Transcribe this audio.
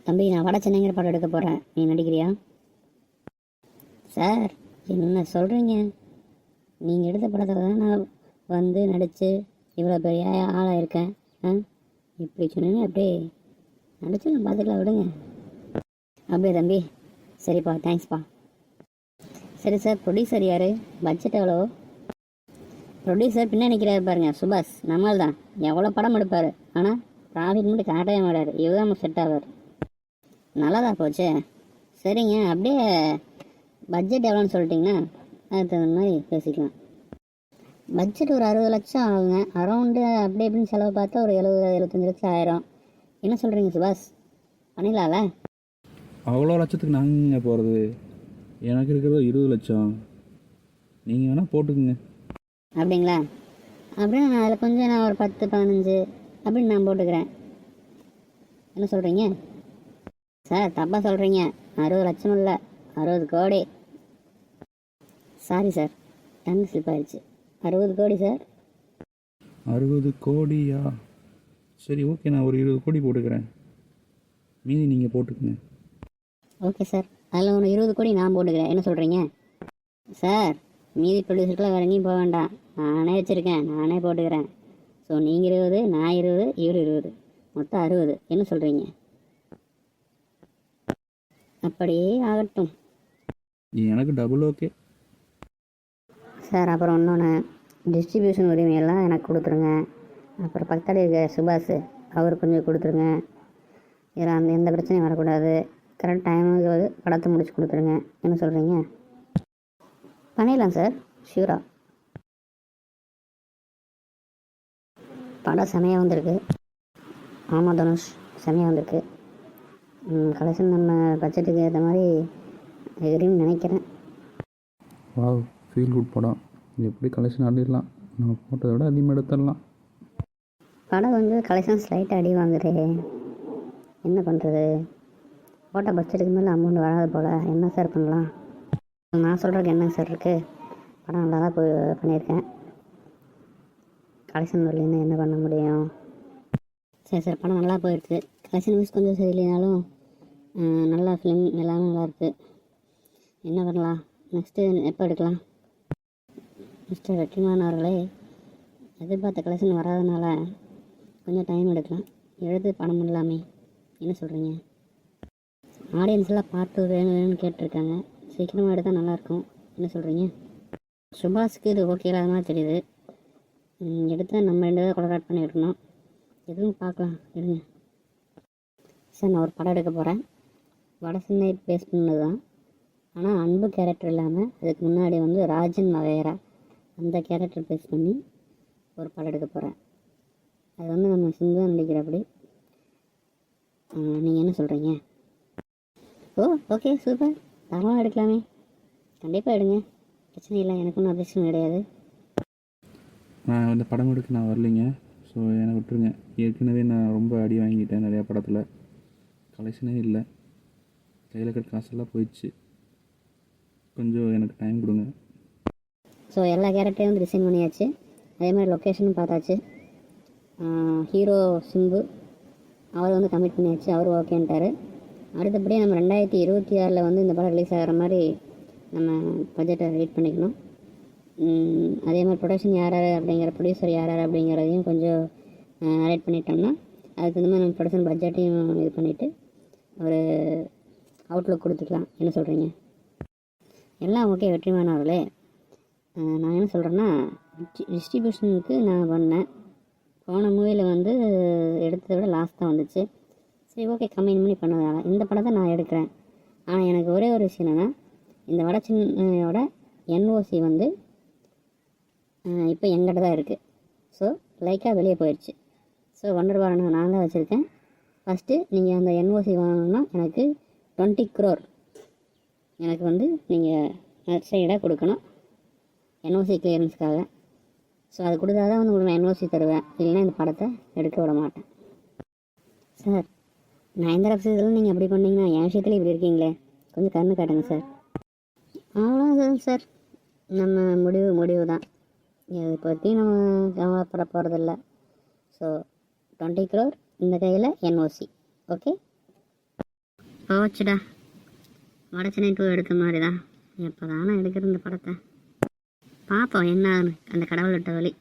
தம்பி, நான் வட சென்னைங்கிற படம் எடுக்க போகிறேன், நீ நடிக்கிறியா? சார், என்ன சொல்கிறீங்க? நீங்கள் எடுத்த படத்தில் தான் நான் வந்து நடித்து இவ்வளோ பெரிய ஆளாக இருக்கேன். இப்படி சொன்னீங்க, அப்படியே நடிச்சு நான் பார்த்துக்கலாம், விடுங்க. அப்படியே தம்பி? சரிப்பா, தேங்க்ஸ்ப்பா. சரி சார், ப்ரொடியூசர் யார்? பட்ஜெட் எவ்வளோ? ப்ரொடியூசர் பின்னாடி நிற்கிறாரு பாருங்க, சுபாஷ். நம்மள் தான் எவ்வளோ படம் எடுப்பார், ஆனால் ப்ராஃபிட் மட்டும் காட்டவே மாட்டார். இவ்வளோ செட் ஆவார். நல்லதா போச்சு. சரிங்க, அப்படியே பட்ஜெட் எவ்வளோன்னு சொல்லிட்டிங்கன்னா அதுக்கு தகுந்த மாதிரி பேசிக்கலாம். பட்ஜெட் ஒரு 60 லட்சம் ஆகுங்க. அரௌண்டு அப்படி இப்படின்னு செலவு பார்த்தா ஒரு 70-75 லட்சம் ஆயிரும். என்ன சொல்கிறீங்க சுபாஷ், பண்ணிடலாம்ல? அவ்வளோ லட்சத்துக்கு நாங்கள் போகிறது? எனக்கு இருக்கிறது 20 லட்சம். நீங்கள் வேணால் போட்டுக்குங்க. அப்படிங்களா? அப்படின்னு நான் அதில் கொஞ்சம் நான் ஒரு 10-15 அப்படின்னு நான் போட்டுக்கிறேன். என்ன சொல்கிறீங்க சார்? தப்பாக சொல்கிறீங்க. 60 லட்சம் இல்லை, 60 கோடி. சாரி சார், டங்கு ஸ்லிப் ஆயிடுச்சு. 60 கோடி சார். 60 கோடியா? சரி, ஓகே, நான் ஒரு 20 கோடி போட்டுக்கிறேன். மீதி நீங்கள் போட்டுக்குங்க. ஓகே சார், அதில் ஒன்று 20 கோடி நான் போட்டுக்கிறேன். என்ன சொல்கிறீங்க சார்? மீதி ப்ரொடியூசருக்குலாம் வேறு எங்கேயும் போக வேண்டாம், நானே வச்சுருக்கேன், நானே போட்டுக்கிறேன். ஸோ நீங்கள் 20, நான் 20, இவர் 20, மொத்தம் 60. என்ன சொல்கிறீங்க? அப்படியே ஆகட்டும். எனக்கு டபுள் ஓகே சார். அப்புறம் இன்னொன்று, டிஸ்ட்ரிபியூஷன் உரிமையெல்லாம் எனக்கு கொடுத்துருங்க. அப்புறம் பக்கத்தில் இருக்க சுபாஷ், அவர் கொஞ்சம் கொடுத்துருங்க. இதில் அந்த எந்த பிரச்சனையும் வரக்கூடாது. கரெக்ட் டைமுக்கு படத்தை முடிச்சு கொடுத்துருங்க. என்ன சொல்கிறீங்க? பண்ணிடலாம் சார், ஷூரா. படம் செமையாக வந்திருக்கு. ஆமாம் தனுஷ், செமையாக வந்திருக்கு. கலெக்ஷன் நம்ம பட்ஜெட்டுக்கு ஏற்ற மாதிரி எதிரின்னு நினைக்கிறேன். வாவ், ஃபீல் குட் படம். எப்படி கலெக்ஷன் ஆடிடலாம், நம்ம போட்டதை விட அதிகமாக எடுத்துடலாம். படம் கொஞ்சம் கலெக்ஷன் ஸ்லைட்டாக அடி வாங்குறே, என்ன பண்ணுறது? போட்ட பட்ஜெட்டுக்கு மேலே அமௌண்ட் வராது போல். என்ன சார் பண்ணலாம்? நான் சொல்கிறதுக்கு என்ன சார் இருக்குது? படம் நல்லா தான் பண்ணியிருக்கேன். கலெக்ஷன் வரலன்னா என்ன பண்ண முடியும்? சரி சார், படம் நல்லா போயிருக்கு. கலெக்ஷன் வைஸ் கொஞ்சம் சரியில்லைனாலும் நல்லா ஃபிலிம் எல்லாமே நல்லாயிருக்கு. என்ன பண்ணலாம்? நெக்ஸ்ட்டு எப்போ எடுக்கலாம்? மிஸ்டர் வெற்றிமாறன் அவர்களே, எதிர்பார்த்த கலெக்ஷன் வராதனால கொஞ்சம் டைம் எடுக்கலாம். எழுது படம் இல்லாமே. என்ன சொல்கிறீங்க? ஆடியன்ஸ்லாம் பார்த்து வேணும்னு கேட்டிருக்காங்க. சீக்கிரமாக எடுத்தால் நல்லாயிருக்கும். என்ன சொல்கிறீங்க? சுபாஷுக்கு இது ஓகே இல்லாத மாதிரி தெரியுது. எடுத்தால் நம்ம 2 பேரும் கொலாபரேட் பண்ணி எடுக்கணும். எதுவும் பார்க்கலாம், இருங்க சார். நான் ஒரு படம் எடுக்க போகிறேன். வட சென்னை பேஸ் பண்ணது தான். ஆனால் அன்பு கேரக்டர் இல்லாமல் அதுக்கு முன்னாடி வந்து ராஜன் வகைரா அந்த கேரக்டர் பேஸ் பண்ணி ஒரு படம் எடுக்க போகிறேன். அது வந்து நம்ம சிந்து நடிக்கிறபடி. நீங்கள் என்ன சொல்கிறீங்க? ஓ, ஓகே, சூப்பர், தாராளமாக எடுக்கலாமே. கண்டிப்பாக எடுங்க, பிரச்சனை இல்லை. எனக்கு ஒன்றும் அப்ஜெக்ஷன் கிடையாது. நான் இந்த படம் எடுக்க நான் வரலைங்க. ஸோ என்னை விட்டுருங்க. ஏற்கனவே நான் ரொம்ப அடி வாங்கிட்டேன் நிறையா படத்தில். கலெக்ஷனே இல்லை, கையில் இருக்கிற காசெல்லாம் போயிடுச்சு. கொஞ்சம் எனக்கு டைம் கொடுங்க. ஸோ எல்லா கேரக்டரையும் வந்து டிசைன் பண்ணியாச்சு. அதே மாதிரி லொக்கேஷனும் பார்த்தாச்சு. ஹீரோ சிம்பு அவர் வந்து கமிட் பண்ணியாச்சு, அவர் ஓகேன்ட்டார். அடுத்தபடியே நம்ம 2026 வந்து இந்த படம் ரிலீஸ் ஆகிற மாதிரி நம்ம பட்ஜெட்டை வெயிட் பண்ணிக்கணும். அதே மாதிரி ப்ரொடக்ஷன் யார் அப்படிங்கிற, ப்ரொடியூசர் யார் அப்படிங்கிறதையும் கொஞ்சம் நரேட் பண்ணிட்டோம்னா அதுக்கு தகுந்த மாதிரி நம்ம ப்ரொடக்ஷன் பட்ஜெட்டையும் இது பண்ணிவிட்டு ஒரு அவுட்லுக் கொடுத்துக்கலாம். என்ன சொல்கிறீங்க? எல்லாம் ஓகே வெற்றிமாறனவர்களே. நான் என்ன சொல்கிறேன்னா, டிஸ்ட்ரிபியூஷனுக்கு நான் பண்ணேன். போன மூவியில் வந்து எடுத்ததை விட லாஸ்ட் தான் வந்துச்சு. சரி, ஓகே, கம்பைன் பண்ணி பண்ணதால இந்த படத்தை நான் எடுக்கிறேன். ஆனால் எனக்கு ஒரே ஒரு விஷயம் என்னென்னா, இந்த வட சென்னையோட என்ஓசி வந்து இப்போ எங்கிட்ட தான் இருக்குது. ஸோ லைக்காக வெளியே போயிடுச்சு. ஸோ ஒண்டர் பாரனை நான் தான் வச்சுருக்கேன். ஃபஸ்ட்டு நீங்கள் அந்த என்ஓசி வாங்கணும்னா எனக்கு 20 crore எனக்கு வந்து நீங்கள் சைடாக கொடுக்கணும், என்ஓசி கிளியரன்ஸ்க்காக. ஸோ அது கொடுத்தா தான் வந்து உங்களுக்கு நான் என்ஓசி தருவேன், இல்லைன்னா இந்த படத்தை எடுக்க விட மாட்டேன். சார், நான் எந்த விஷயத்தில் நீங்கள் அப்படி பண்ணிங்கன்னா என் விஷயத்துல இப்படி இருக்கீங்களே, கொஞ்சம் கண்ணு காட்டுங்க சார். அவ்வளோதான் சார், நம்ம முடிவு தான். இதை பற்றி நம்ம கவலைப்பட போகிறதில்ல. ஸோ 20 crore இந்த கையில் என்ஓசி. ஓகே. போச்சுடா. வடச்சென்னை 2 எடுத்த மாதிரி தான். எப்போ தானே எடுக்கிற இந்த படத்தை பார்ப்போம் என்ன அந்த கடவுள் விட்ட வழி.